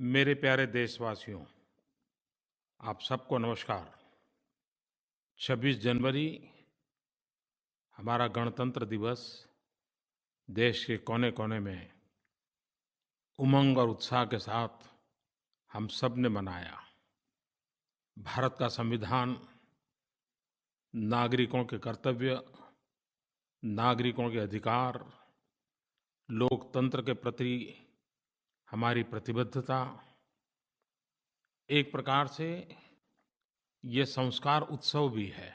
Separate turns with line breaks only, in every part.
मेरे प्यारे देशवासियों, आप सबको नमस्कार। 26 जनवरी हमारा गणतंत्र दिवस देश के कोने-कोने में उमंग और उत्साह के साथ हम सब ने मनाया। भारत का संविधान नागरिकों के कर्तव्य, नागरिकों के अधिकार, लोकतंत्र के प्रति हमारी प्रतिबद्धता, एक प्रकार से ये संस्कार उत्सव भी है,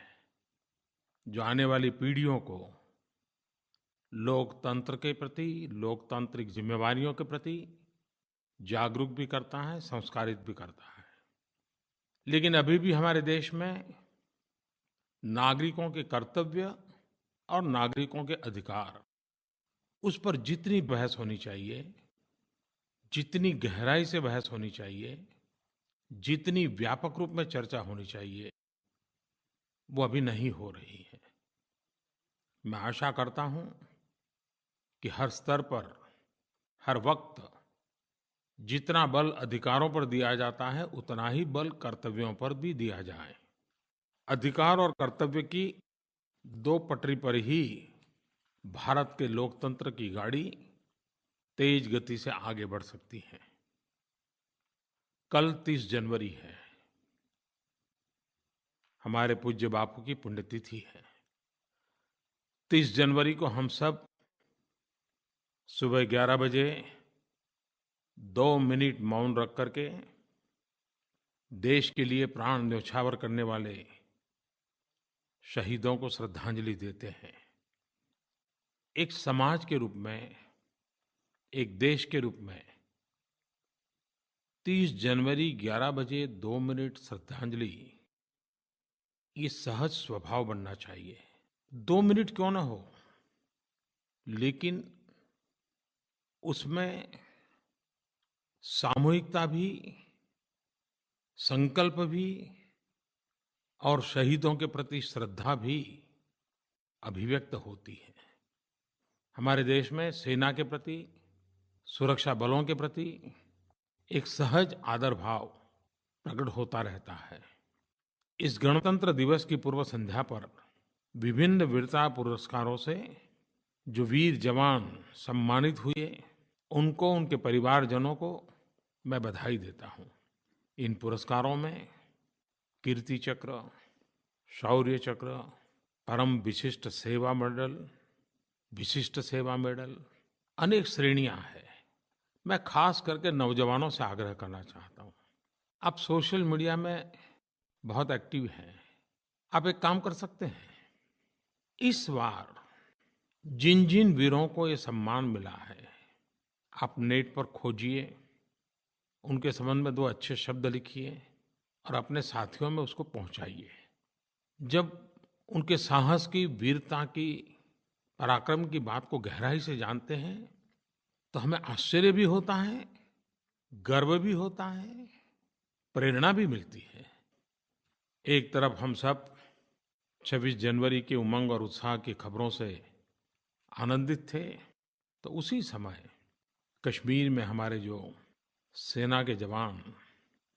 जो आने वाली पीढ़ियों को लोकतंत्र के प्रति, लोकतांत्रिक ज़िम्मेवारियों के प्रति जागरूक भी करता है, संस्कारित भी करता है। लेकिन अभी भी हमारे देश में नागरिकों के कर्तव्य और नागरिकों के अधिकार, उस पर जितनी बहस होनी चाहिए, जितनी गहराई से बहस होनी चाहिए, जितनी व्यापक रूप में चर्चा होनी चाहिए, वो अभी नहीं हो रही है। मैं आशा करता हूँ कि हर स्तर पर, हर वक्त जितना बल अधिकारों पर दिया जाता है, उतना ही बल कर्तव्यों पर भी दिया जाए। अधिकार और कर्तव्य की दो पटरी पर ही भारत के लोकतंत्र की गाड़ी तेज गति से आगे बढ़ सकती है। कल 30 जनवरी है, हमारे पूज्य बापू की पुण्यतिथि है। 30 जनवरी को हम सब सुबह 11 बजे 2 मिनट मौन रख करके देश के लिए प्राण न्यौछावर करने वाले शहीदों को श्रद्धांजलि देते हैं। एक समाज के रूप में, एक देश के रूप में 30 जनवरी 11 बजे 2 मिनट श्रद्धांजलि, ये सहज स्वभाव बनना चाहिए। 2 मिनट क्यों न हो, लेकिन उसमें सामूहिकता भी, संकल्प भी और शहीदों के प्रति श्रद्धा भी अभिव्यक्त होती है। हमारे देश में सेना के प्रति, सुरक्षा बलों के प्रति एक सहज आदर भाव प्रकट होता रहता है। इस गणतंत्र दिवस की पूर्व संध्या पर विभिन्न वीरता पुरस्कारों से जो वीर जवान सम्मानित हुए, उनको, उनके परिवारजनों को मैं बधाई देता हूँ। इन पुरस्कारों में कीर्ति चक्र, शौर्य चक्र, परम विशिष्ट सेवा मेडल, विशिष्ट सेवा मेडल, अनेक श्रेणियां हैं। मैं खास करके नौजवानों से आग्रह करना चाहता हूँ, आप सोशल मीडिया में बहुत एक्टिव हैं, आप एक काम कर सकते हैं, इस बार जिन जिन वीरों को ये सम्मान मिला है, आप नेट पर खोजिए, उनके संबंध में 2 अच्छे शब्द लिखिए और अपने साथियों में उसको पहुंचाइए। जब उनके साहस की, वीरता की, पराक्रम की बात को गहराई से जानते हैं, तो हमें आश्चर्य भी होता है, गर्व भी होता है, प्रेरणा भी मिलती है। एक तरफ हम सब 26 जनवरी के उमंग और उत्साह की खबरों से आनंदित थे, तो उसी समय कश्मीर में हमारे जो सेना के जवान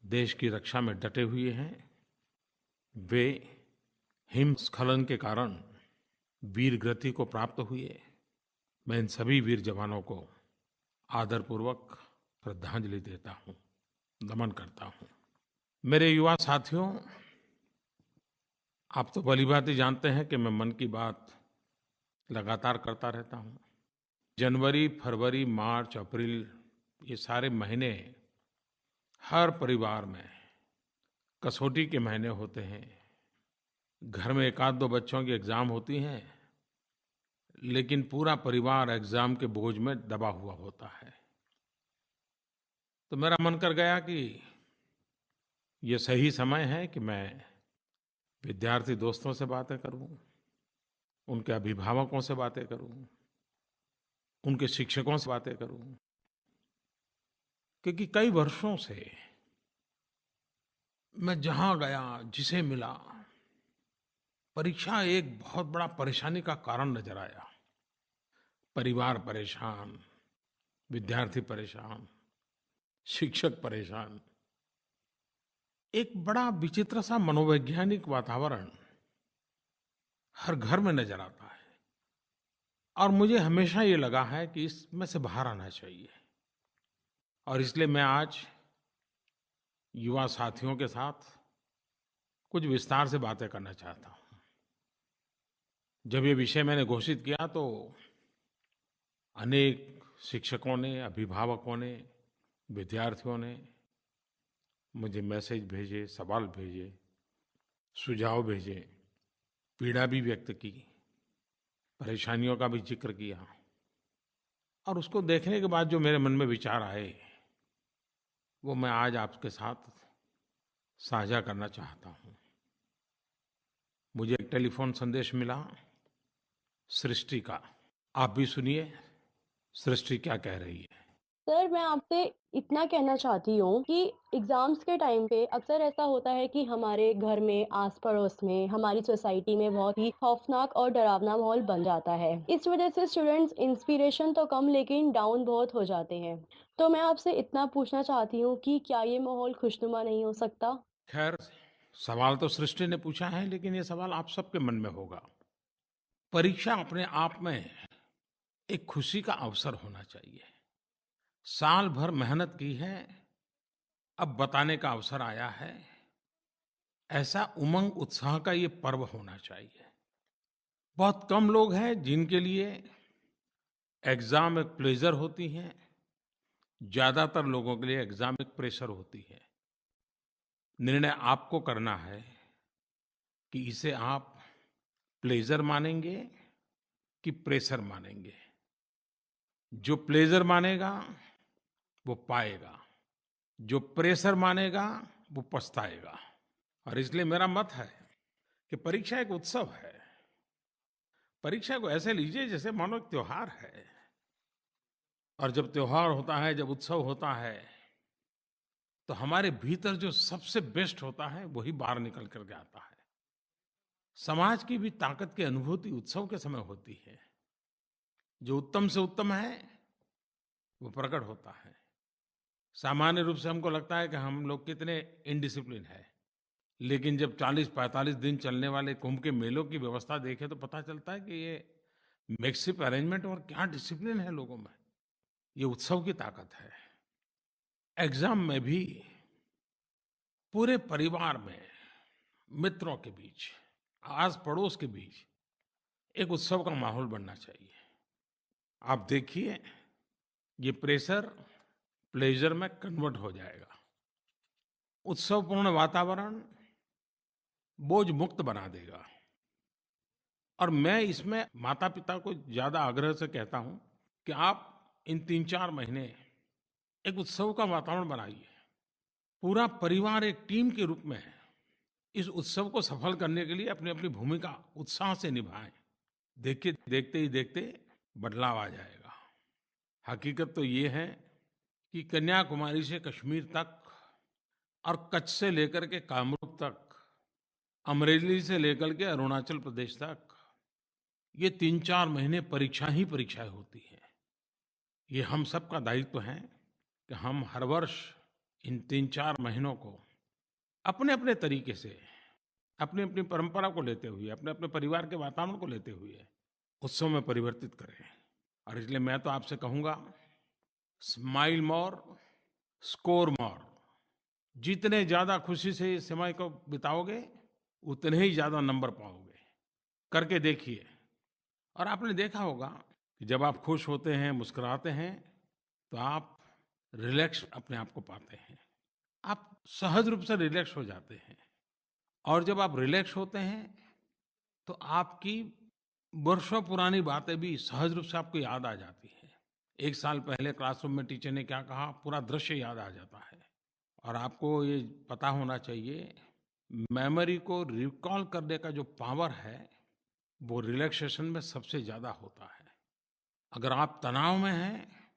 देश की रक्षा में डटे हुए हैं, वे हिमस्खलन के कारण वीरगति को प्राप्त हुए। मैं इन सभी वीर जवानों को आदरपूर्वक श्रद्धांजलि देता हूँ, नमन करता हूँ। मेरे युवा साथियों, आप तो भलीभांति जानते हैं कि मैं मन की बात लगातार करता रहता हूँ। जनवरी, फरवरी, मार्च, अप्रैल, ये सारे महीने हर परिवार में कसौटी के महीने होते हैं। घर में 1-2 बच्चों की एग्ज़ाम होती हैं, लेकिन पूरा परिवार एग्ज़ाम के बोझ में दबा हुआ होता है। तो मेरा मन कर गया कि ये सही समय है कि मैं विद्यार्थी दोस्तों से बातें करूं, उनके अभिभावकों से बातें करूं, उनके शिक्षकों से बातें करूं, क्योंकि कई वर्षों से मैं जहाँ गया, जिसे मिला, परीक्षा एक बहुत बड़ा परेशानी का कारण नज़र आया। परिवार परेशान, विद्यार्थी परेशान, शिक्षक परेशान। एक बड़ा विचित्र सा मनोवैज्ञानिक वातावरण हर घर में नज़र आता है और मुझे हमेशा ये लगा है कि इसमें से बाहर आना चाहिए। और इसलिए मैं आज युवा साथियों के साथ कुछ विस्तार से बातें करना चाहता हूँ। जब ये विषय मैंने घोषित किया तो अनेक शिक्षकों ने, अभिभावकों ने, विद्यार्थियों ने मुझे मैसेज भेजे, सवाल भेजे, सुझाव भेजे, पीड़ा भी व्यक्त की, परेशानियों का भी जिक्र किया। और उसको देखने के बाद जो मेरे मन में विचार आए, वो मैं आज आपके साथ साझा करना चाहता हूँ। मुझे एक टेलीफ़ोन संदेश मिला सृष्टि का। आप भी सुनिए सृष्टि क्या कह रही है।
सर, मैं आपसे इतना कहना चाहती हूँ कि एग्ज़ाम्स के टाइम पे अक्सर ऐसा होता है कि हमारे घर में, आस-पड़ोस में, हमारी सोसाइटी में बहुत ही खौफ़नाक और डरावना माहौल बन जाता है। इस वज़ह से स्टूडेंट्स इंस्पिरेशन तो कम लेकिन डाउन बहुत हो जाते हैं। तो मैं आपसे इतना पूछना चाहती हूँ कि क्या ये माहौल खुशनुमा नहीं हो सकता?
खैर, सवाल तो सृष्टि ने पूछा है, लेकिन ये सवाल आप सबके मन में होगा। परीक्षा अपने आप में एक खुशी का अवसर होना चाहिए। साल भर मेहनत की है, अब बताने का अवसर आया है। ऐसा उमंग उत्साह का ये पर्व होना चाहिए। बहुत कम लोग हैं जिनके लिए एग्जाम एक प्लेजर होती है। ज्यादातर लोगों के लिए एग्जाम एक प्रेशर होती है। निर्णय आपको करना है कि इसे आप प्लेजर मानेंगे कि प्रेशर मानेंगे। जो प्लेजर मानेगा वो पाएगा, जो प्रेशर मानेगा वो पछताएगा। और इसलिए मेरा मत है कि परीक्षा एक उत्सव है। परीक्षा को ऐसे लीजिए जैसे मानो एक त्योहार है। और जब त्योहार होता है, जब उत्सव होता है, तो हमारे भीतर जो सबसे बेस्ट होता है वही बाहर निकल करके आता है। समाज की भी ताकत की अनुभूति उत्सव के समय होती है। जो उत्तम से उत्तम है वो प्रकट होता है। सामान्य रूप से हमको लगता है कि हम लोग कितने इनडिसिप्लिन है, लेकिन जब 40-45 दिन चलने वाले कुंभ के मेलों की व्यवस्था देखें तो पता चलता है कि ये मिक्सअप अरेंजमेंट और क्या डिसिप्लिन है लोगों में। ये उत्सव की ताकत है। एग्जाम में भी पूरे परिवार में, मित्रों के बीच, आस पड़ोस के बीच एक उत्सव का माहौल बनना चाहिए। आप देखिए, ये प्रेशर प्लेजर में कन्वर्ट हो जाएगा। उत्सवपूर्ण वातावरण बोझ मुक्त बना देगा। और मैं इसमें माता-पिता को ज़्यादा आग्रह से कहता हूँ कि आप इन 3-4 महीने एक उत्सव का वातावरण बनाइए। पूरा परिवार एक टीम के रूप में इस उत्सव को सफल करने के लिए अपनी-अपनी भूमिका उत्साह से निभाएँ। देखिए, देखते ही देखते बदलाव आ जाएगा। हकीकत तो ये है कि कन्याकुमारी से कश्मीर तक और कच्छ से लेकर के कामरूप तक, अमरेली से लेकर के अरुणाचल प्रदेश तक, ये 3-4 महीने परीक्षा ही परीक्षाएँ होती हैं। ये हम सबका दायित्व है कि हम हर वर्ष इन 3-4 महीनों को अपने-अपने तरीके से, अपनी-अपनी परंपरा को लेते हुए, अपने-अपने परिवार के वातावरण को लेते हुए उत्सव में परिवर्तित करें। और इसलिए मैं तो आपसे कहूँगा, स्माइल मोर, स्कोर मोर। जितने ज़्यादा खुशी से इस समय को बिताओगे, उतने ही ज़्यादा नंबर पाओगे। करके देखिए। और आपने देखा होगा कि जब आप खुश होते हैं, मुस्कुराते हैं, तो आप रिलैक्स अपने आप को पाते हैं। आप सहज रूप से रिलैक्स हो जाते हैं। और जब आप रिलैक्स होते हैं, तो आपकी वर्षों पुरानी बातें भी सहज रूप से आपको याद आ जाती हैं। 1 साल पहले क्लासरूम में टीचर ने क्या कहा, पूरा दृश्य याद आ जाता है। और आपको ये पता होना चाहिए, मेमोरी को रिकॉल करने का जो पावर है, वो रिलैक्सेशन में सबसे ज़्यादा होता है। अगर आप तनाव में हैं,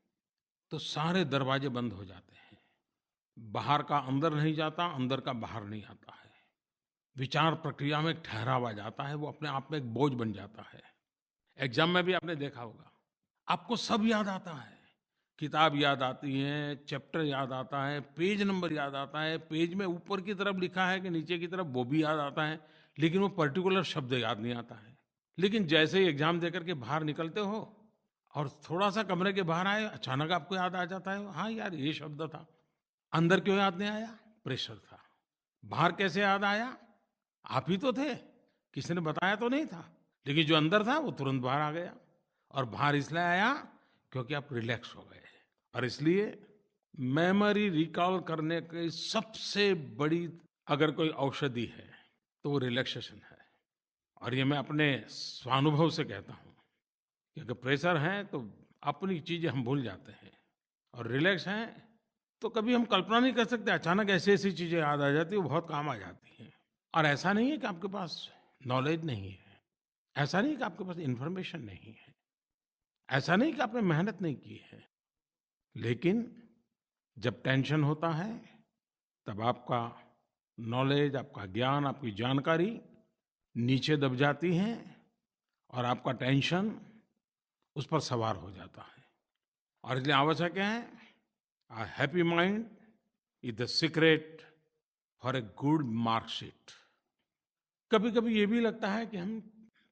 तो सारे दरवाजे बंद हो जाते हैं। बाहर का अंदर नहीं जाता, अंदर का बाहर नहीं आता है। विचार प्रक्रिया में एक ठहराव आ जाता है, वो अपने आप में एक बोझ बन जाता है। एग्ज़ाम में भी आपने देखा होगा, आपको सब याद आता है किताब याद आती है, चैप्टर याद आता है, पेज नंबर याद आता है, पेज में ऊपर की तरफ लिखा है कि नीचे की तरफ वो भी याद आता है, लेकिन वो पर्टिकुलर शब्द याद नहीं आता है। लेकिन जैसे ही एग्ज़ाम देकर के बाहर निकलते हो और थोड़ा-सा कमरे के बाहर आए, अचानक आपको याद आ जाता है, हाँ यार ये शब्द था। अंदर क्यों याद नहीं आया? प्रेशर था। बाहर कैसे याद आया? आप ही तो थे, किसी ने बताया तो नहीं था। लेकिन जो अंदर था वो तुरंत बाहर आ गया और बाहर इसलिए आया क्योंकि आप रिलैक्स हो गए। और इसलिए मेमोरी रिकॉल करने की सबसे बड़ी अगर कोई औषधि है, तो वो रिलैक्सेशन है। और ये मैं अपने स्वानुभव से कहता हूँ कि अगर प्रेशर है तो अपनी चीज़ें हम भूल जाते हैं और रिलैक्स हैं तो कभी हम कल्पना नहीं कर सकते, अचानक ऐसी-ऐसी चीज़ें याद आ जाती हैं, वो बहुत काम आ जाती हैं। और ऐसा नहीं है कि आपके पास नॉलेज नहीं है, ऐसा नहीं कि आपके पास इन्फॉर्मेशन नहीं है, ऐसा नहीं कि आपने मेहनत नहीं की है, लेकिन जब टेंशन होता है, तब आपका नॉलेज, आपका ज्ञान, आपकी जानकारी नीचे दब जाती है और आपका टेंशन उस पर सवार हो जाता है। और इसलिए आवश्यक है, a happy mind is the secret for a good marksheet. कभी-कभी ये भी लगता है कि हम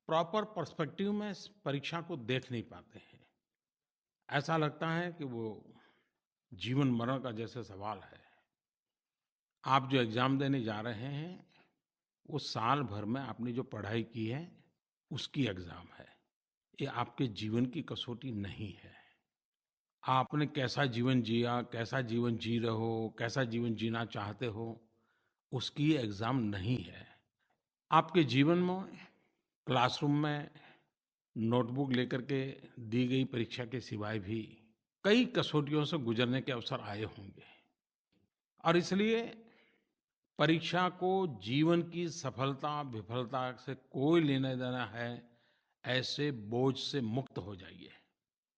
प्रॉपर पर्सपेक्टिव में इस परीक्षा को देख नहीं पाते हैं। ऐसा लगता है कि वो जीवन-मरण का जैसे सवाल है। आप जो एग्ज़ाम देने जा रहे हैं, वो साल भर में आपने जो पढ़ाई की है, उसकी एग्ज़ाम है। ये आपके जीवन की कसौटी नहीं है। आपने कैसा जीवन जिया, कैसा जीवन जी रहे हो, कैसा जीवन जीना चाहते हो, उसकी एग्ज़ाम नहीं है। आपके जीवन में क्लासरूम में नोटबुक लेकर के दी गई परीक्षा के सिवाय भी कई कसौटियों से गुजरने के अवसर आए होंगे और इसलिए परीक्षा को जीवन की सफलता विफलता से कोई लेना देना है, ऐसे बोझ से मुक्त हो जाइए।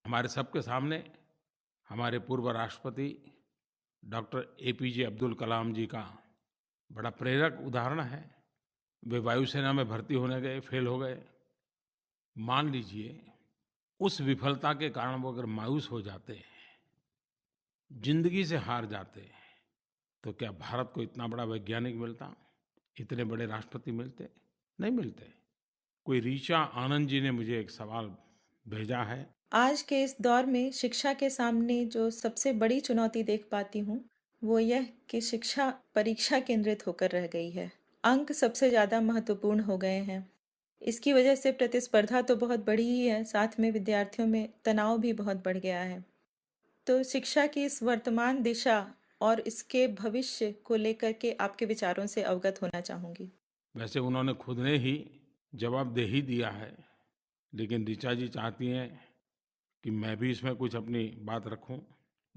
हमारे सबके सामने हमारे पूर्व राष्ट्रपति डॉक्टर एपीजे अब्दुल कलाम जी का बड़ा प्रेरक उदाहरण है। वे वायुसेना में भर्ती होने गए, फेल हो गए। मान लीजिए उस विफलता के कारण वो अगर मायूस हो जाते, ज़िंदगी से हार जाते, तो क्या भारत को इतना बड़ा वैज्ञानिक मिलता, इतने बड़े राष्ट्रपति मिलते? नहीं मिलते। कोई ऋचा आनंद जी ने मुझे एक सवाल भेजा है।
आज के इस दौर में शिक्षा के सामने जो सबसे बड़ी चुनौती देख पाती हूँ, वो यह कि शिक्षा परीक्षा केंद्रित होकर रह गई है। अंक सबसे ज़्यादा महत्वपूर्ण हो गए हैं। इसकी वजह से प्रतिस्पर्धा तो बहुत बढ़ी ही है, साथ में विद्यार्थियों में तनाव भी बहुत बढ़ गया है। तो शिक्षा की इस वर्तमान दिशा और इसके भविष्य को लेकर के आपके विचारों से अवगत होना चाहूँगी।
वैसे उन्होंने खुद ने ही जवाब दे ही दिया है, लेकिन ऋचा जी चाहती हैं कि मैं भी इसमें कुछ अपनी बात रखूं।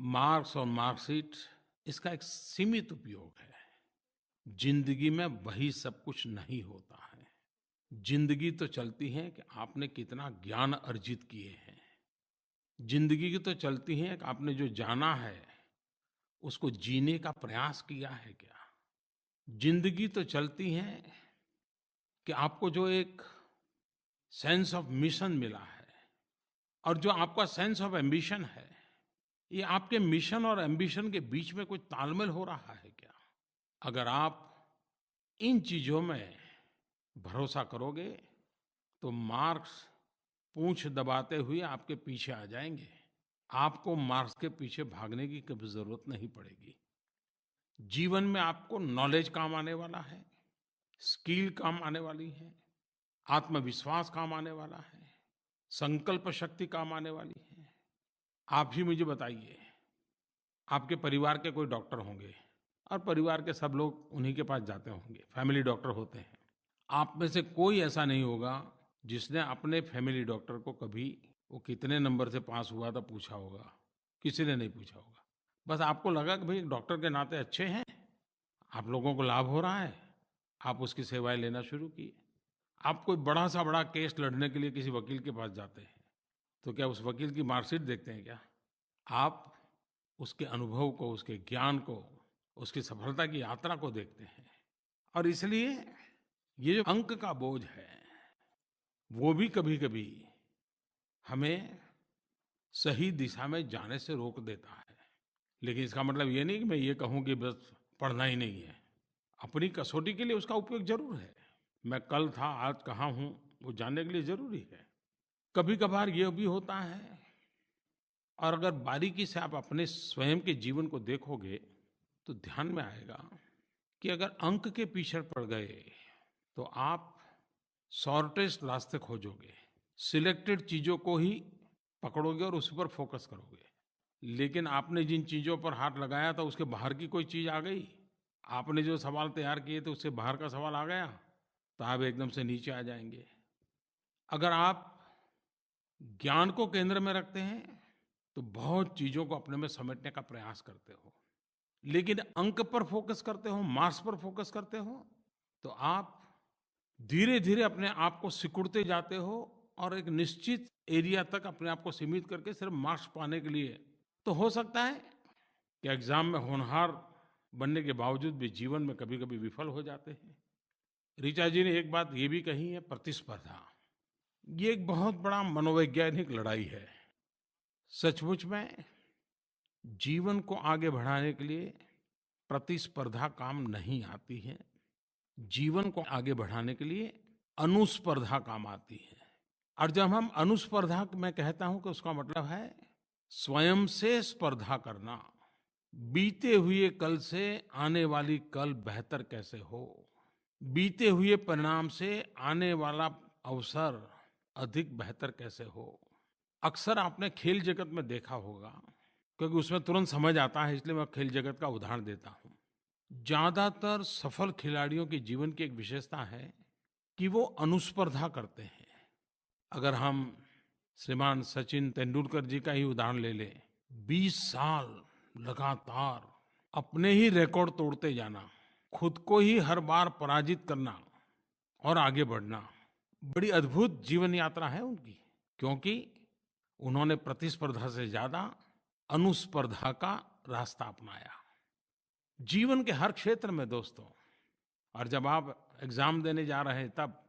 मार्क्स और मार्कशीट इसका एक सीमित उपयोग है। जिंदगी में वही सब कुछ नहीं होता है। जिंदगी तो चलती है कि आपने कितना ज्ञान अर्जित किए हैं। जिंदगी की तो चलती है कि आपने जो जाना है उसको जीने का प्रयास किया है क्या। जिंदगी तो चलती है कि आपको जो एक सेंस ऑफ मिशन मिला है और जो आपका सेंस ऑफ एम्बिशन है, ये आपके मिशन और एम्बिशन के बीच में कोई तालमेल हो रहा है क्या। अगर आप इन चीजों में भरोसा करोगे तो मार्क्स पूंछ दबाते हुए आपके पीछे आ जाएंगे। आपको मार्क्स के पीछे भागने की कभी जरूरत नहीं पड़ेगी। जीवन में आपको नॉलेज काम आने वाला है, स्किल काम आने वाली है, आत्मविश्वास काम आने वाला है, संकल्प शक्ति काम आने वाली है। आप ही मुझे बताइए, आपके परिवार के कोई डॉक्टर होंगे और परिवार के सब लोग उन्हीं के पास जाते होंगे, फैमिली डॉक्टर होते हैं। आप में से कोई ऐसा नहीं होगा जिसने अपने फैमिली डॉक्टर को कभी वो कितने नंबर से पास हुआ था पूछा होगा। किसी ने नहीं पूछा होगा। बस आपको लगा कि भाई डॉक्टर के नाते अच्छे हैं, आप लोगों को लाभ हो रहा है, आप उसकी सेवाएं लेना शुरू किए। आप कोई बड़ा सा बड़ा केस लड़ने के लिए किसी वकील के पास जाते हैं, तो क्या उस वकील की मार्कशीट देखते हैं क्या? आप उसके अनुभव को, उसके ज्ञान को, उसकी सफलता की यात्रा को देखते हैं। और इसलिए ये जो अंक का बोझ है, वो भी कभी-कभी हमें सही दिशा में जाने से रोक देता है। लेकिन इसका मतलब ये नहीं कि मैं ये कहूँ कि बस पढ़ना ही नहीं है। अपनी कसौटी के लिए उसका उपयोग ज़रूर है। मैं कल था, आज कहाँ हूँ, वो जानने के लिए ज़रूरी है। कभी-कभार ये भी होता है, और अगर बारीकी से आप अपने स्वयं के जीवन को देखोगे, तो ध्यान में आएगा कि अगर अंक के पीछे पड़ गए, तो आप शॉर्टेस्ट रास्ते खोजोगे। सिलेक्टेड चीज़ों को ही पकड़ोगे और उस पर फ़ोकस करोगे। लेकिन आपने जिन चीज़ों पर हाथ लगाया था, उसके बाहर की कोई चीज़ आ गई, आपने जो सवाल तैयार किए थे, उससे बाहर का सवाल आ गया, तो आप एकदम से नीचे आ जाएँगे। अगर आप ज्ञान को केंद्र में रखते हैं, तो बहुत चीज़ों को अपने में समेटने का प्रयास करते हो। लेकिन अंक पर फ़ोकस करते हो, मार्क्स पर फ़ोकस करते हो, तो आप धीरे-धीरे अपने आप को सिकुड़ते जाते हो और एक निश्चित एरिया तक अपने आप को सीमित करके सिर्फ़ मार्क्स पाने के लिए। तो हो सकता है कि एग्ज़ाम में होनहार बनने के बावजूद भी जीवन में कभी-कभी विफल हो जाते हैं। ऋचा जी ने एक बात ये भी कही है, प्रतिस्पर्धा। ये एक बहुत बड़ा मनोवैज्ञानिक लड़ाई है। सचमुच में जीवन को आगे बढ़ाने के लिए प्रतिस्पर्धा काम नहीं आती है। जीवन को आगे बढ़ाने के लिए अनुस्पर्धा काम आती है। और जब हम अनुस्पर्धा मैं कहता हूं कि उसका मतलब है स्वयं से स्पर्धा करना। बीते हुए कल से आने वाली कल बेहतर कैसे हो, बीते हुए परिणाम से आने वाला अवसर अधिक बेहतर कैसे हो। अक्सर आपने खेल जगत में देखा होगा, क्योंकि उसमें तुरंत समझ आता है, इसलिए मैं खेल जगत का उदाहरण देता हूं। ज्यादातर सफल खिलाड़ियों के जीवन की एक विशेषता है कि वो अनुस्पर्धा करते हैं। अगर हम श्रीमान सचिन तेंदुलकर जी का ही उदाहरण ले लें, 20 साल लगातार अपने ही रिकॉर्ड तोड़ते जाना, खुद को ही हर बार पराजित करना और आगे बढ़ना, बड़ी अद्भुत जीवन यात्रा है उनकी। क्योंकि उन्होंने प्रतिस्पर्धा से ज्यादा अनुस्पर्धा का रास्ता अपनाया जीवन के हर क्षेत्र में दोस्तों। और जब आप एग्जाम देने जा रहे हैं, तब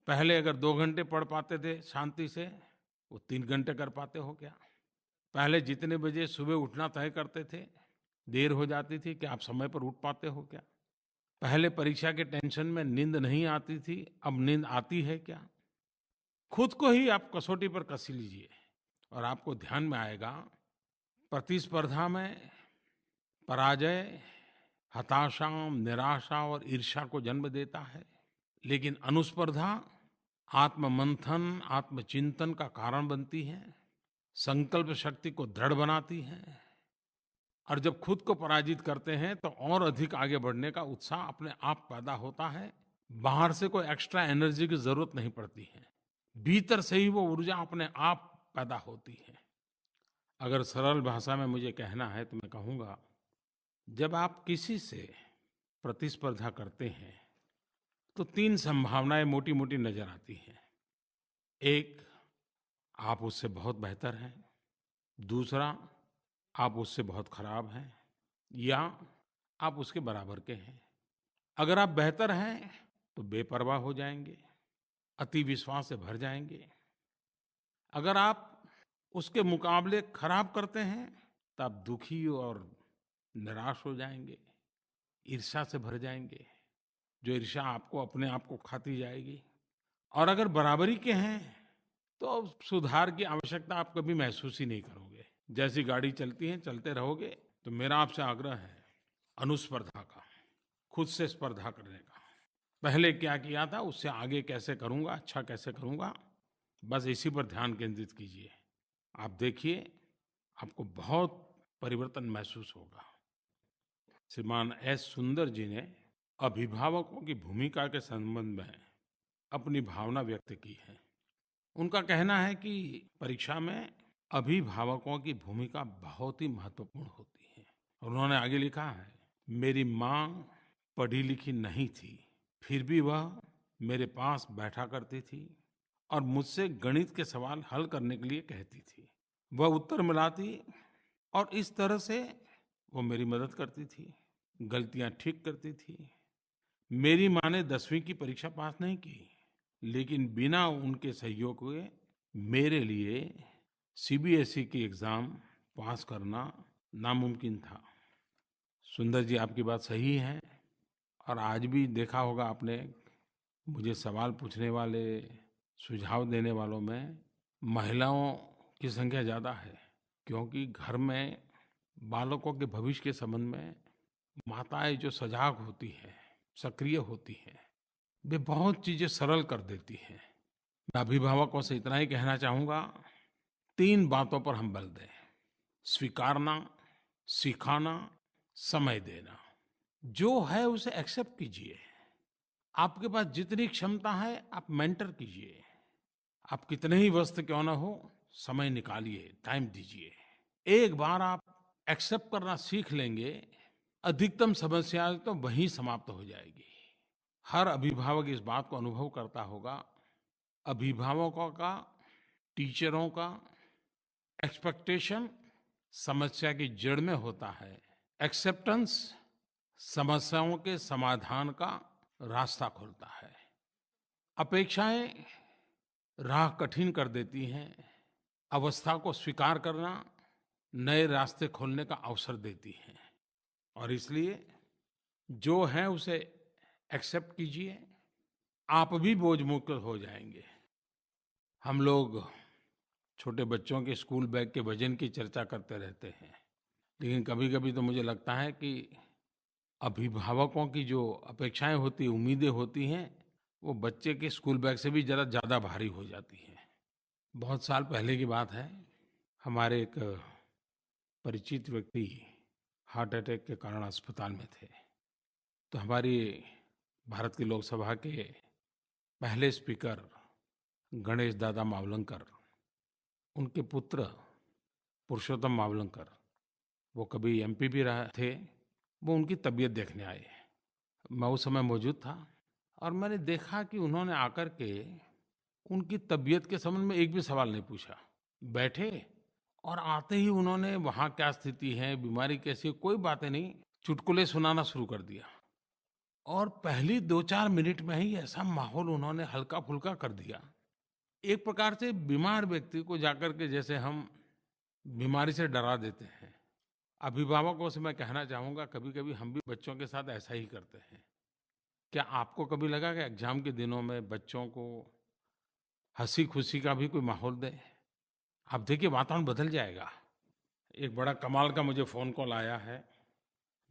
पहले अगर 2 घंटे पढ़ पाते थे शांति से, वो 3 घंटे कर पाते हो क्या? पहले जितने बजे सुबह उठना तय करते थे, देर हो जाती थी, कि आप समय पर उठ पाते हो क्या? पहले परीक्षा के टेंशन में नींद नहीं आती थी, अब नींद आती है क्या? खुद को ही आप कसौटी पर कस लीजिए और आपको ध्यान में आएगा, प्रतिस्पर्धा में पराजय हताशा, निराशा और ईर्ष्या को जन्म देता है। लेकिन अनुस्पर्धा आत्ममंथन, आत्मचिंतन का कारण बनती है, संकल्प शक्ति को दृढ़ बनाती है। और जब खुद को पराजित करते हैं, तो और अधिक आगे बढ़ने का उत्साह अपने आप पैदा होता है। बाहर से कोई एक्स्ट्रा एनर्जी की जरूरत नहीं पड़ती है, भीतर से ही वो ऊर्जा अपने आप पैदा होती है। अगर सरल भाषा में मुझे कहना है, तो मैं कहूँगा, जब आप किसी से प्रतिस्पर्धा करते हैं, तो 3 संभावनाएं मोटी-मोटी नजर आती हैं। एक, आप उससे बहुत बेहतर हैं। दूसरा, आप उससे बहुत खराब हैं, या आप उसके बराबर के हैं। अगर आप बेहतर हैं, तो बेपरवाह हो जाएंगे, अति विश्वास से भर जाएंगे। अगर आप उसके मुकाबले खराब करते हैं, तो आप दुखी और निराश हो जाएंगे, ईर्ष्या से भर जाएंगे, जो ईर्ष्या आपको अपने आप को खाती जाएगी। और अगर बराबरी के हैं, तो सुधार की आवश्यकता आप कभी महसूस ही नहीं करोगे। जैसी गाड़ी चलती है, चलते रहोगे। तो मेरा आपसे आग्रह है अनुस्पर्धा का, खुद से स्पर्धा करने का। पहले क्या किया था, उससे आगे कैसे करूँगा, अच्छा कैसे करूँगा, बस इसी पर ध्यान केंद्रित कीजिए। आप देखिए, आपको बहुत परिवर्तन महसूस होगा। श्रीमान एस सुंदर जी ने अभिभावकों की भूमिका के संबंध में अपनी भावना व्यक्त की है। उनका कहना है कि परीक्षा में अभिभावकों की भूमिका बहुत ही महत्वपूर्ण होती है। उन्होंने आगे लिखा है, मेरी माँ पढ़ी लिखी नहीं थी, फिर भी वह मेरे पास बैठा करती थी और मुझसे गणित के सवाल हल करने के लिए कहती थी। वह उत्तर मिलाती और इस तरह से वो मेरी मदद करती थी, गलतियां ठीक करती थी। मेरी माँ ने 10वीं की परीक्षा पास नहीं की, लेकिन बिना उनके सहयोग के मेरे लिए सीबीएसई की एग्ज़ाम पास करना नामुमकिन था। सुंदर जी, आपकी बात सही है। और आज भी देखा होगा आपने, मुझे सवाल पूछने वाले, सुझाव देने वालों में महिलाओं की संख्या ज़्यादा है, क्योंकि घर में बालकों के भविष्य के संबंध में माताएं जो सजग होती हैं, सक्रिय होती हैं, वे बहुत चीज़ें सरल कर देती हैं। मैं अभिभावकों से इतना ही कहना चाहूँगा, 3 बातों पर हम बल दें: स्वीकारना, सिखाना, समय देना। जो है उसे एक्सेप्ट कीजिए। आपके पास जितनी क्षमता है आप मेंटर कीजिए। आप कितने ही व्यस्त क्यों न हो, समय निकालिए, टाइम दीजिए। एक बार आप एक्सेप्ट करना सीख लेंगे, अधिकतम समस्याएं तो वहीं समाप्त हो जाएगी। हर अभिभावक इस बात को अनुभव करता होगा। अभिभावकों का, टीचरों का एक्सपेक्टेशन समस्या की जड़ में होता है। एक्सेप्टेंस समस्याओं के समाधान का रास्ता खोलता है। अपेक्षाएं राह कठिन कर देती हैं। अवस्था को स्वीकार करना नए रास्ते खोलने का अवसर देती हैं। और इसलिए जो है उसे एक्सेप्ट कीजिए। आप भी बोझ मुक्त हो जाएंगे। हम लोग छोटे बच्चों के स्कूल बैग के वजन की चर्चा करते रहते हैं, लेकिन कभी-कभी तो मुझे लगता है कि अभिभावकों की जो अपेक्षाएं होती, उम्मीदें होती हैं, वो बच्चे के स्कूल बैग से भी ज़रा ज़्यादा भारी हो जाती हैं। बहुत साल पहले की बात है, हमारे एक परिचित व्यक्ति हार्ट अटैक के कारण अस्पताल में थे। तो हमारी भारत की लोकसभा के पहले स्पीकर गणेश दादा मावलंकर, उनके पुत्र पुरुषोत्तम मावलंकर, वो कभी एमपी भी रहे थे, वो उनकी तबीयत देखने आए। मैं उस समय मौजूद था और मैंने देखा कि उन्होंने आकर के उनकी तबीयत के संबंध में एक भी सवाल नहीं पूछा। बैठे और आते ही उन्होंने वहाँ क्या स्थिति है, बीमारी कैसी है, कोई बातें नहीं, चुटकुले सुनाना शुरू कर दिया। और पहली 2-4 मिनट में ही ऐसा माहौल उन्होंने हल्का-फुल्का कर दिया। एक प्रकार से बीमार व्यक्ति को जाकर के जैसे हम बीमारी से डरा देते हैं। अभिभावकों से मैं कहना चाहूँगा, कभी-कभी हम भी बच्चों के साथ ऐसा ही करते हैं। क्या आपको कभी लगा कि एग्ज़ाम के दिनों में बच्चों को हँसी-खुशी का भी कोई माहौल दें? आप देखिए, वातावरण बदल जाएगा। एक बड़ा कमाल का मुझे फ़ोन कॉल आया है।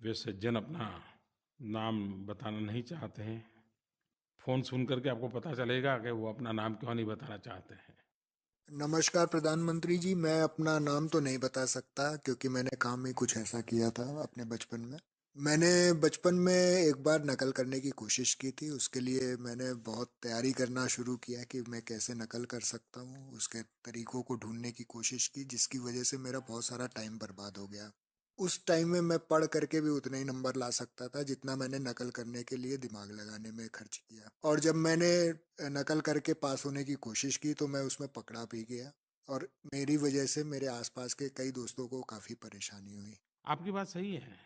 वे सज्जन अपना नाम बताना नहीं चाहते हैं। फ़ोन सुन कर के आपको पता चलेगा कि वो अपना नाम क्यों नहीं बताना चाहते हैं।
नमस्कार प्रधानमंत्री जी, मैं अपना नाम तो नहीं बता सकता क्योंकि मैंने काम ही कुछ ऐसा किया था अपने बचपन में। मैंने बचपन में एक बार नकल करने की कोशिश की थी। उसके लिए मैंने बहुत तैयारी करना शुरू किया कि मैं कैसे नकल कर सकता हूँ। उसके तरीकों को ढूंढने की कोशिश की, जिसकी वजह से मेरा बहुत सारा टाइम बर्बाद हो गया। उस टाइम में मैं पढ़ करके भी उतने ही नंबर ला सकता था जितना मैंने नकल करने के लिए दिमाग लगाने में खर्च किया। और जब मैंने नकल करके पास होने की कोशिश की तो मैं उसमें पकड़ा भी गया और मेरी वजह से मेरे आसपास के कई दोस्तों को काफ़ी परेशानी हुई।
आपकी बात सही है।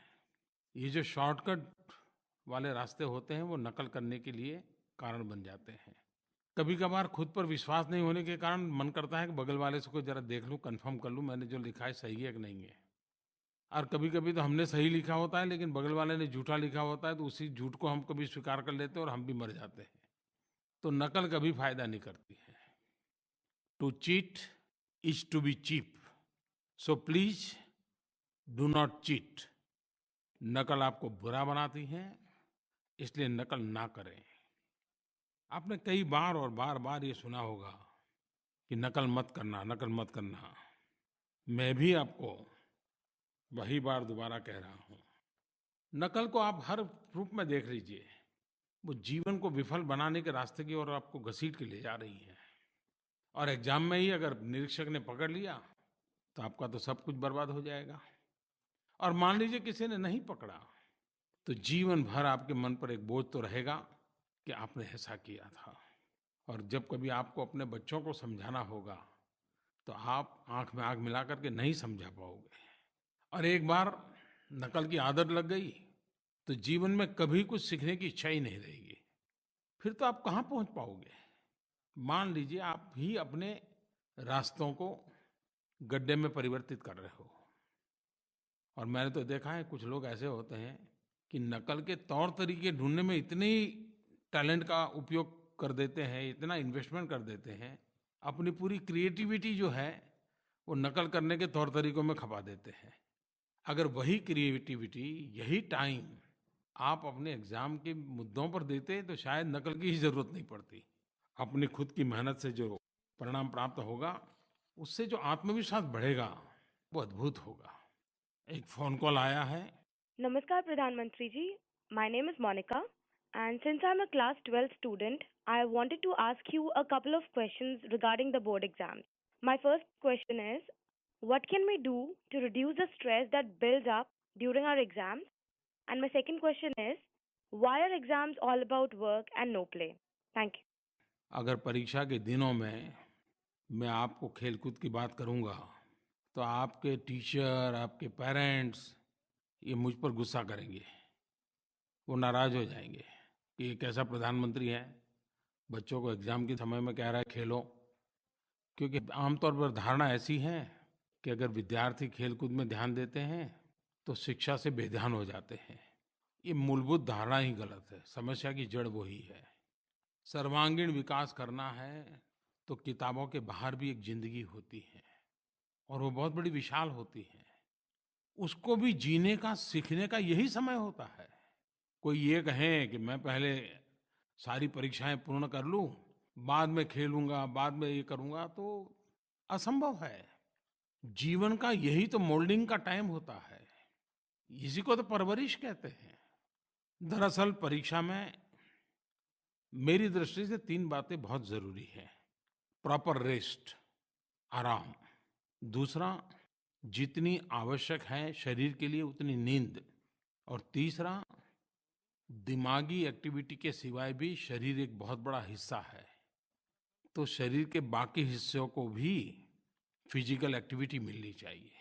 ये जो शॉर्टकट वाले रास्ते होते हैं, वो नकल करने के लिए कारण बन जाते हैं। कभी-कभार खुद पर विश्वास नहीं होने के कारण मन करता है कि बगल वाले से कोई ज़रा देख लूँ, कन्फर्म कर लूँ मैंने जो लिखा है सही है कि नहीं है। और कभी-कभी तो हमने सही लिखा होता है, लेकिन बगल वाले ने झूठा लिखा होता है, तो उसी झूठ को हम कभी स्वीकार कर लेते हैं और हम भी मर जाते हैं। तो नकल कभी फ़ायदा नहीं करती है। To cheat is to be cheap. So please do not cheat. नकल आपको बुरा बनाती है, इसलिए नकल ना करें। आपने कई बार और बार-बार ये सुना होगा कि नकल मत करना, नकल मत करना। मैं भी आपको वही बार दोबारा कह रहा हूँ। नकल को आप हर रूप में देख लीजिए, वो जीवन को विफल बनाने के रास्ते की ओर आपको घसीट के ले जा रही है। और एग्जाम में ही अगर निरीक्षक ने पकड़ लिया तो आपका तो सब कुछ बर्बाद हो जाएगा। और मान लीजिए किसी ने नहीं पकड़ा, तो जीवन भर आपके मन पर एक बोझ तो रहेगा कि आपने ऐसा किया था। और जब कभी आपको अपने बच्चों को समझाना होगा, तो आप आँख में आँख मिला कर के नहीं समझा पाओगे। और एक बार नकल की आदत लग गई, तो जीवन में कभी कुछ सीखने की इच्छा ही नहीं रहेगी। फिर तो आप कहाँ पहुँच पाओगे? मान लीजिए आप ही अपने रास्तों को गड्ढे में परिवर्तित कर रहे हो। और मैंने तो देखा है कुछ लोग ऐसे होते हैं कि नकल के तौर तरीके ढूँढने में इतनी टैलेंट का उपयोग कर देते हैं, इतना इन्वेस्टमेंट कर देते हैं, अपनी पूरी क्रिएटिविटी जो है, वो नकल करने के तौर तरीकों में खपा देते हैं। अगर वही क्रिएटिविटी, यही टाइम आप अपने एग्ज़ाम के मुद्दों पर देते तो शायद नकल की ही ज़रूरत नहीं पड़ती। अपनी खुद की मेहनत से जो परिणाम प्राप्त होगा, उससे जो आत्मविश्वास बढ़ेगा, वो अद्भुत होगा। एक फ़ोन कॉल आया है।
Namaskar, Pradhan Mantri ji. My name is Monica, and since I'm a class 12 student, I wanted to ask you a couple of questions regarding the board exams. My first question is, what can we do to reduce the stress that builds up during our exams? And my second question is, why are exams all about work and no play? Thank you.
अगर परीक्षा के दिनों में मैं आपको खेल-कूद की बात करूँगा, तो आपके टीचर, आपके पेरेंट्स ये मुझ पर गुस्सा करेंगे। वो नाराज़ हो जाएँगे कि ये कैसा प्रधानमंत्री है, बच्चों को एग्ज़ाम के समय में कह रहा है खेलो। क्योंकि आमतौर पर धारणा ऐसी है कि अगर विद्यार्थी खेल-कूद में ध्यान देते हैं, तो शिक्षा से बेध्यान हो जाते हैं। ये मूलभूत धारणा ही गलत है, समस्या की जड़ वही है। सर्वांगीण विकास करना है, तो किताबों के बाहर भी एक ज़िंदगी होती है और वो बहुत बड़ी विशाल होती है। उसको भी जीने का, सीखने का यही समय होता है। कोई ये कहे कि मैं पहले सारी परीक्षाएँ पूर्ण कर लूँ, बाद में खेलूँगा, बाद में ये करूँगा, तो असंभव है। जीवन का यही तो मोल्डिंग का टाइम होता है। इसी को तो परवरिश कहते हैं। दरअसल परीक्षा में मेरी दृष्टि से 3 बातें बहुत ज़रूरी हैं। प्रॉपर रेस्ट, आराम। दूसरा, जितनी आवश्यक है शरीर के लिए उतनी नींद। और तीसरा, दिमागी एक्टिविटी के सिवाय भी शरीर एक बहुत बड़ा हिस्सा है। तो शरीर के बाकी हिस्सों को भी फिजिकल एक्टिविटी मिलनी चाहिए।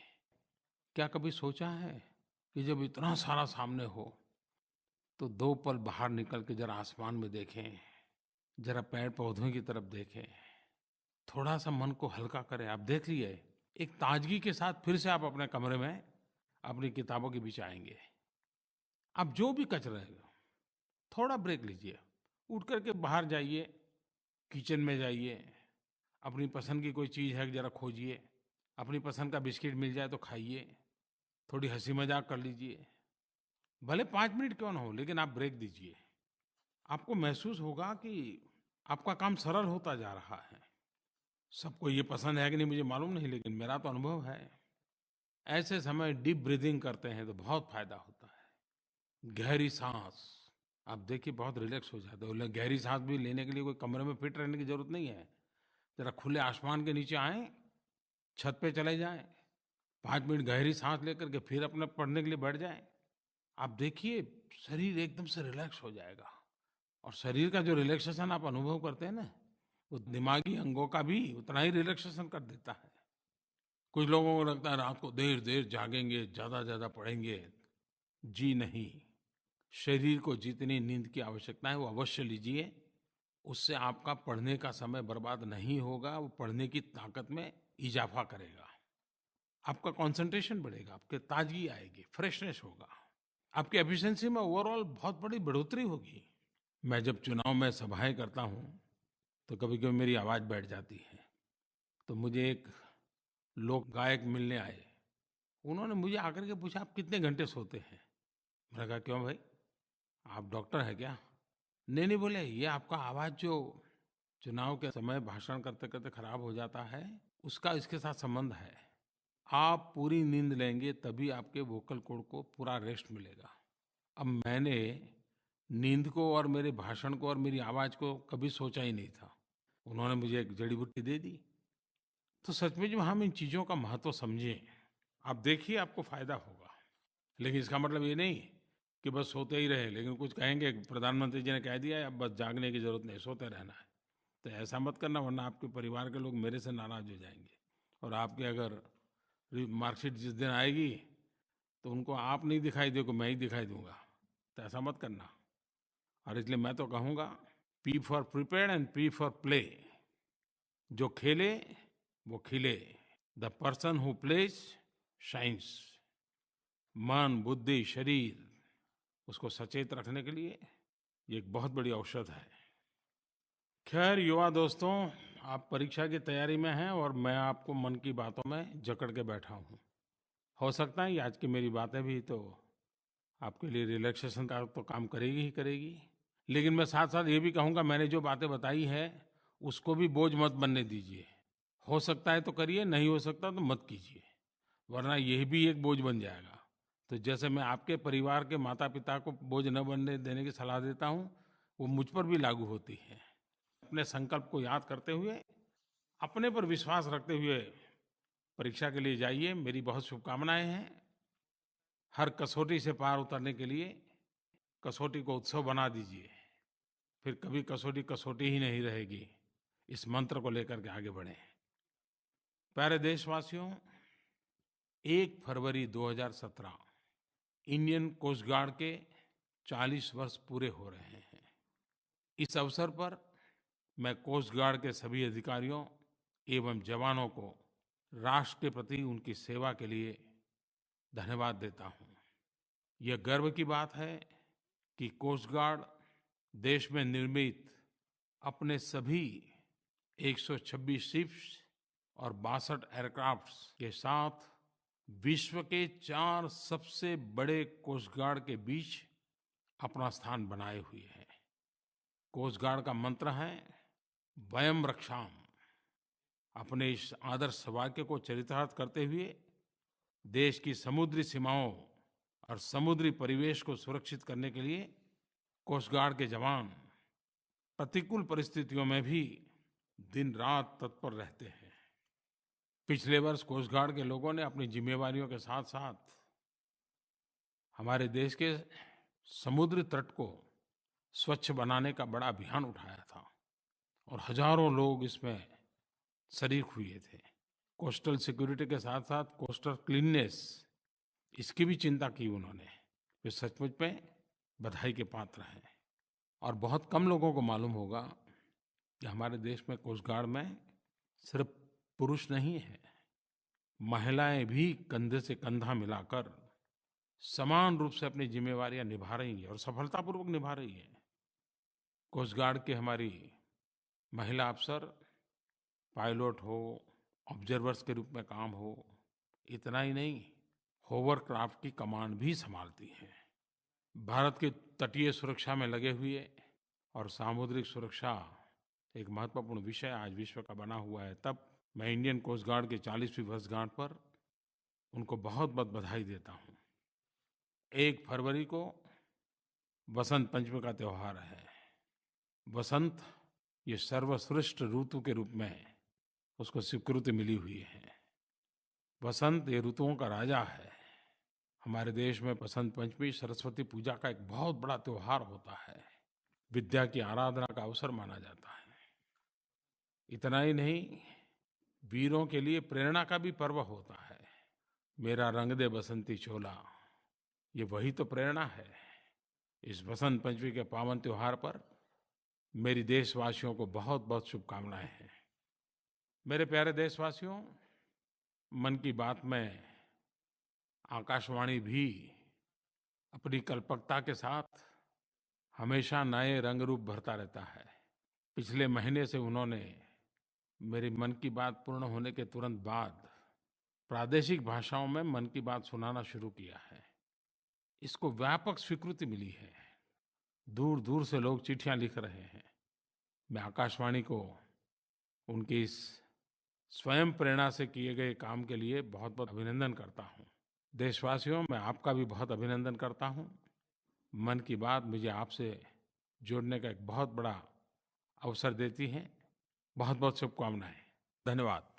क्या कभी सोचा है कि जब इतना सारा सामने हो, तो 2 पल बाहर निकल के ज़रा आसमान में देखें, ज़रा पेड़-पौधों की तरफ देखें, थोड़ा-सा मन को हल्का करें। आप देख लिए, एक ताज़गी के साथ फिर से आप अपने कमरे में अपनी किताबों के बीच आएँगे। आप जो भी कर रहे हो, थोड़ा ब्रेक लीजिए, उठ कर के बाहर जाइए, किचन में जाइए, अपनी पसंद की कोई चीज़ है ज़रा खोजिए, अपनी पसंद का बिस्किट मिल जाए तो खाइए, थोड़ी हँसी-मज़ाक कर लीजिए। भले 5 मिनट क्यों ना हो, लेकिन आप ब्रेक दीजिए। आपको महसूस होगा कि आपका काम सरल होता जा रहा है। सबको ये पसंद है कि नहीं मुझे मालूम नहीं, लेकिन मेरा तो अनुभव है। ऐसे समय डीप ब्रीथिंग करते हैं तो बहुत फ़ायदा होता है। गहरी साँस, आप देखिए बहुत रिलैक्स हो जाते हो। गहरी साँस भी लेने के लिए कोई कमरे में फिट रहने की ज़रूरत नहीं है। ज़रा खुले आसमान के नीचे आएँ, छत पे चले जाएँ, 5 मिनट गहरी साँस लेकर के फिर अपना पढ़ने के लिए बैठ जाएँ। आप देखिए शरीर एकदम से रिलैक्स हो जाएगा। और शरीर का जो रिलैक्सेशन आप अनुभव करते हैं ना, वो दिमागी अंगों का भी उतना ही रिलैक्सेशन कर देता है। कुछ लोगों को लगता है रात को देर-देर जागेंगे, ज़्यादा-ज़्यादा पढ़ेंगे। जी नहीं, शरीर को जितनी नींद की आवश्यकता है वो अवश्य लीजिए। उससे आपका पढ़ने का समय बर्बाद नहीं होगा, वो पढ़ने की ताकत में इज़ाफ़ा करेगा। आपका कंसंट्रेशन बढ़ेगा, आपकी ताज़गी आएगी, फ्रेशनेस होगा। आपकी एफिशिएंसी में ओवरऑल बहुत बड़ी बढ़ोतरी होगी। मैं जब चुनाव में सभाएँ करता हूँ, तो कभी-कभी मेरी आवाज़ बैठ जाती है। तो मुझे एक लोक गायक मिलने आए। उन्होंने मुझे आकर के पूछा, "आप कितने घंटे सोते हैं?" मैंने कहा, "क्यों भाई? आप डॉक्टर हैं क्या?" "नहीं, नहीं," बोले, "ये आपका आवाज़ जो चुनाव के समय भाषण करते-करते खराब हो जाता है, उसका इसके साथ संबंध है। आप पूरी नींद लेंगे तभी आपके वोकल कॉर्ड को पूरा रेस्ट मिलेगा।" अब मैंने नींद को और मेरे भाषण को और मेरी आवाज़ को कभी सोचा ही नहीं था। उन्होंने मुझे एक जड़ी-बूटी दे दी। तो सच में जो हम इन चीज़ों का महत्व समझें, आप देखिए आपको फ़ायदा होगा। लेकिन इसका मतलब ये नहीं कि बस सोते ही रहें, लेकिन कुछ कहेंगे प्रधानमंत्री जी ने कह दिया है अब बस जागने की ज़रूरत नहीं, सोते रहना है। तो ऐसा मत करना, वरना आपके परिवार के लोग मेरे से नाराज़ हो जाएँगे। और आपकी अगर मार्कशीट जिस दिन आएगी, तो उनको आप नहीं दिखाई दोगे, मैं ही दिखाई दूँगा। तो ऐसा मत करना। और इसलिए मैं तो कहूँगा, P for prepared and P for play. जो खेले वो खिले। The person who plays shines. मन, बुद्धि, शरीर, उसको सचेत रखने के लिए ये एक बहुत बड़ी औषध है। खैर युवा दोस्तों, आप परीक्षा की तैयारी में हैं और मैं आपको मन की बातों में जकड़ के बैठा हूँ। हो सकता है ये आज की मेरी बातें भी तो आपके लिए रिलैक्सेशन का तो काम करेगी ही करेगी, लेकिन मैं साथ साथ ये भी कहूँगा, मैंने जो बातें बताई है उसको भी बोझ मत बनने दीजिए। हो सकता है तो करिए, नहीं हो सकता तो मत कीजिए, वरना यह भी एक बोझ बन जाएगा। तो जैसे मैं आपके परिवार के माता पिता को बोझ न बनने देने की सलाह देता हूँ, वो मुझ पर भी लागू होती है। अपने संकल्प को याद करते हुए, अपने पर विश्वास रखते हुए परीक्षा के लिए जाइए। मेरी बहुत शुभकामनाएं हैं। हर कसौटी से पार उतरने के लिए कसौटी को उत्सव बना दीजिए, फिर कभी कसौटी कसौटी ही नहीं रहेगी। इस मंत्र को लेकर के आगे बढ़ें। प्यारे देशवासियों, 1 फरवरी 2017 इंडियन कोस्ट गार्ड के 40 वर्ष पूरे हो रहे हैं। इस अवसर पर मैं कोस्ट गार्ड के सभी अधिकारियों एवं जवानों को राष्ट्र के प्रति उनकी सेवा के लिए धन्यवाद देता हूँ। यह गर्व की बात है कि कोस्ट गार्ड देश में निर्मित अपने सभी 126 शिप्स और 62 एयरक्राफ्ट्स के साथ विश्व के 4 सबसे बड़े कोस्ट गार्ड के बीच अपना स्थान बनाए हुए है। कोस्ट गार्ड का मंत्र है वयम रक्षाम। अपने इस आदर्श वाक्य को चरितार्थ करते हुए देश की समुद्री सीमाओं और समुद्री परिवेश को सुरक्षित करने के लिए कोस्ट गार्ड के जवान प्रतिकूल परिस्थितियों में भी दिन रात तत्पर रहते हैं। पिछले वर्ष कोस्ट गार्ड के लोगों ने अपनी जिम्मेवारियों के साथ साथ हमारे देश के समुद्री तट को स्वच्छ बनाने का बड़ा अभियान उठाया था और हजारों लोग इसमें शरीक हुए थे। कोस्टल सिक्योरिटी के साथ साथ कोस्टल क्लीननेस, इसकी भी चिंता की उन्होंने। वे सचमुच में बधाई के पात्र हैं। और बहुत कम लोगों को मालूम होगा कि हमारे देश में कोस्ट गार्ड में सिर्फ पुरुष नहीं है, महिलाएं भी कंधे से कंधा मिलाकर समान रूप से अपनी जिम्मेवारियां निभा रही हैं और सफलतापूर्वक निभा रही हैं। कोस्ट गार्ड की हमारी महिला अफसर पायलट हो, ऑब्जर्वर्स के रूप में काम हो, इतना ही नहीं, होवरक्राफ्ट की कमान भी संभालती हैं। भारत की तटीय सुरक्षा में लगे हुए और सामुद्रिक सुरक्षा एक महत्वपूर्ण विषय आज विश्व का बना हुआ है। तब मैं इंडियन कोस्ट गार्ड के 40वीं वर्षगांठ पर उनको बहुत बहुत बधाई देता हूँ। 1 फरवरी को बसंत पंचमी का त्यौहार है। बसंत ये सर्वश्रेष्ठ ऋतु के रूप में उसको स्वीकृति मिली हुई है। बसंत ये ऋतुओं का राजा है। हमारे देश में बसंत पंचमी सरस्वती पूजा का एक बहुत बड़ा त्योहार होता है। विद्या की आराधना का अवसर माना जाता है। इतना ही नहीं, वीरों के लिए प्रेरणा का भी पर्व होता है। मेरा रंग दे बसंती चोला, ये वही तो प्रेरणा है। इस बसंत पंचमी के पावन त्योहार पर मेरी देशवासियों को बहुत बहुत शुभकामनाएं हैं। मेरे प्यारे देशवासियों, मन की बात में आकाशवाणी भी अपनी कल्पकता के साथ हमेशा नए रंग रूप भरता रहता है। पिछले महीने से उन्होंने मेरी मन की बात पूर्ण होने के तुरंत बाद प्रादेशिक भाषाओं में मन की बात सुनाना शुरू किया है। इसको व्यापक स्वीकृति मिली है। दूर दूर से लोग चिट्ठियां लिख रहे हैं। मैं आकाशवाणी को उनकी इस स्वयं प्रेरणा से किए गए काम के लिए बहुत बहुत अभिनंदन करता हूँ। देशवासियों, मैं आपका भी बहुत अभिनंदन करता हूँ। मन की बात मुझे आपसे जोड़ने का एक बहुत बड़ा अवसर देती है। बहुत बहुत शुभकामनाएं। धन्यवाद।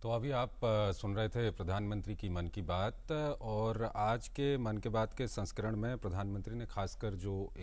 तो अभी आप सुन रहे थे प्रधानमंत्री की मन की बात, और आज के मन की बात के संस्करण में प्रधानमंत्री ने खासकर जो